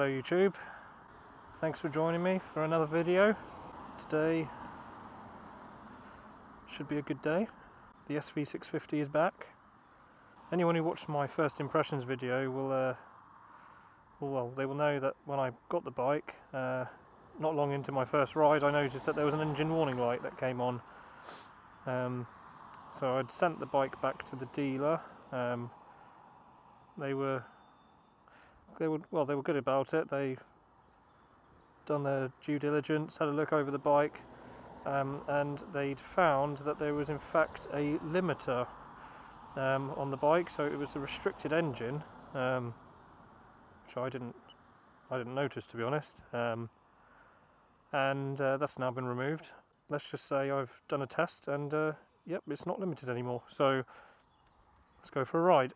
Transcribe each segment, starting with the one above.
Hello YouTube, thanks for joining me for another video. Today should be a good day. The SV650 is back. Anyone who watched my first impressions video will they will know that when I got the bike, not long into my first ride, I noticed that there was an engine warning light that came on. So I'd sent the bike back to the dealer. They were good about it. They done their due diligence, had a look over the bike, and they'd found that there was in fact a limiter on the bike. So it was a restricted engine, which I didn't notice, to be honest. And that's now been removed. Let's just say I've done a test, and yep, it's not limited anymore. So let's go for a ride.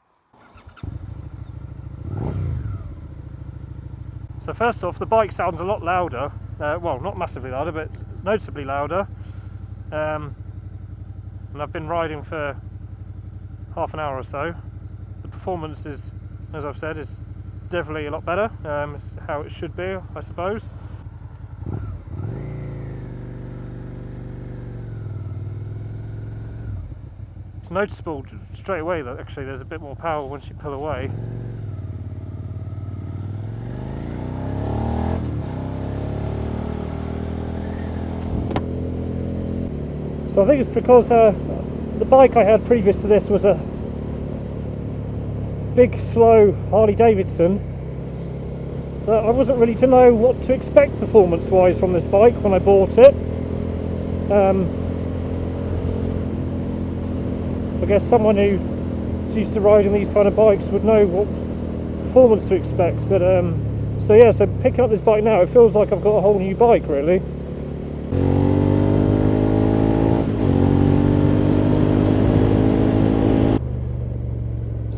So first off, the bike sounds a lot louder, well, not massively louder, but noticeably louder, and I've been riding for half an hour or so. The performance is, as I've said, is definitely a lot better. It's how it should be, I suppose. It's noticeable straight away that actually there's a bit more power once you pull away. So I think it's because the bike I had previous to this was a big, slow Harley Davidson, that I wasn't really to know what to expect performance-wise from this bike when I bought it. I guess someone who's used to riding these kind of bikes would know what performance to expect. But so yeah, so picking up this bike now, it feels like I've got a whole new bike, really.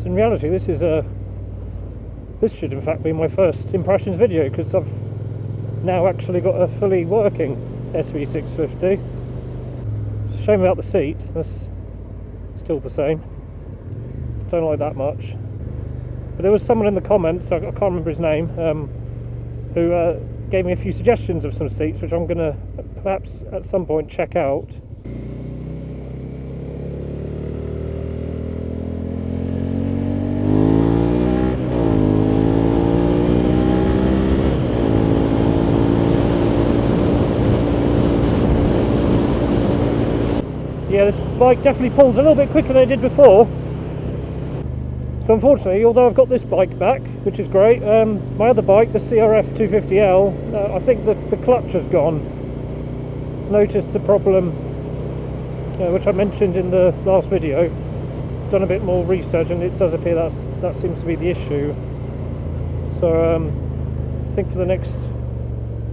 In reality, this should in fact be my first impressions video, because I've now actually got a fully working SV650. It's a shame about the seat, that's still the same. Don't like that much. But there was someone in the comments, I can't remember his name, who gave me a few suggestions of some seats, which I'm going to perhaps at some point check out. Yeah, this bike definitely pulls a little bit quicker than it did before. So unfortunately, although I've got this bike back, which is great, my other bike, the CRF250L, I think the clutch has gone. Noticed the problem, which I mentioned in the last video. Done a bit more research, and it does appear that seems to be the issue. So I think for the next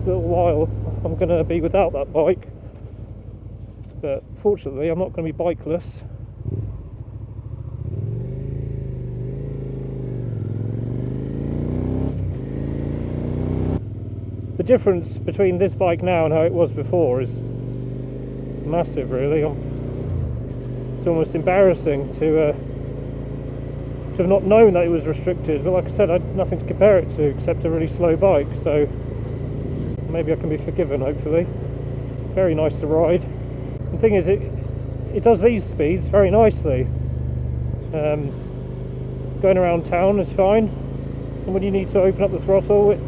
little while, I'm going to be without that bike. But fortunately, I'm not going to be bikeless. The difference between this bike now and how it was before is massive, really. It's almost embarrassing to have not known that it was restricted. But like I said, I had nothing to compare it to except a really slow bike, so maybe I can be forgiven, hopefully. It's very nice to ride. The thing is, it does these speeds very nicely. Going around town is fine, and when you need to open up the throttle, it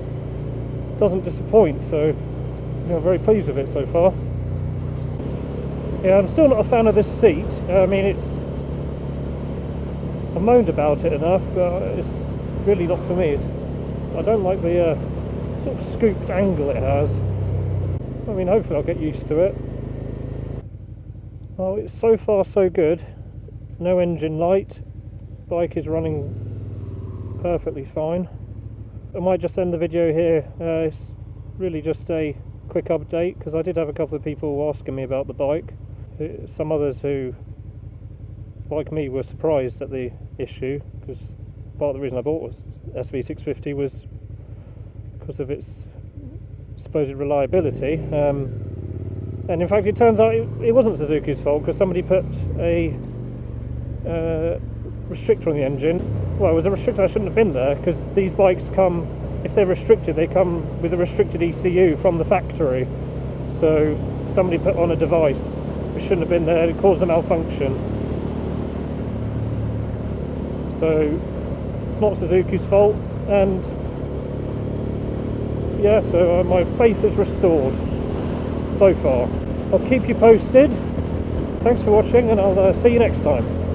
doesn't disappoint. So, I'm very pleased with it so far. Yeah, I'm still not a fan of this seat. I mean, I've moaned about it enough, but it's really not for me. I don't like the sort of scooped angle it has. I mean, hopefully I'll get used to it. Well, it's so far so good. No engine light. Bike is running perfectly fine. I might just end the video here. It's really just a quick update, because I did have a couple of people asking me about the bike. Some others who, like me, were surprised at the issue, because part of the reason I bought was SV650 was because of its supposed reliability. And in fact, it turns out it wasn't Suzuki's fault, because somebody put a restrictor on the engine. Well, it was a restrictor that shouldn't have been there, because these bikes come if they're restricted, they come with a restricted ECU from the factory. So somebody put on a device which shouldn't have been there, it caused a malfunction. So it's not Suzuki's fault, and yeah, so my faith is restored so far. I'll keep you posted. Thanks for watching, and I'll see you next time.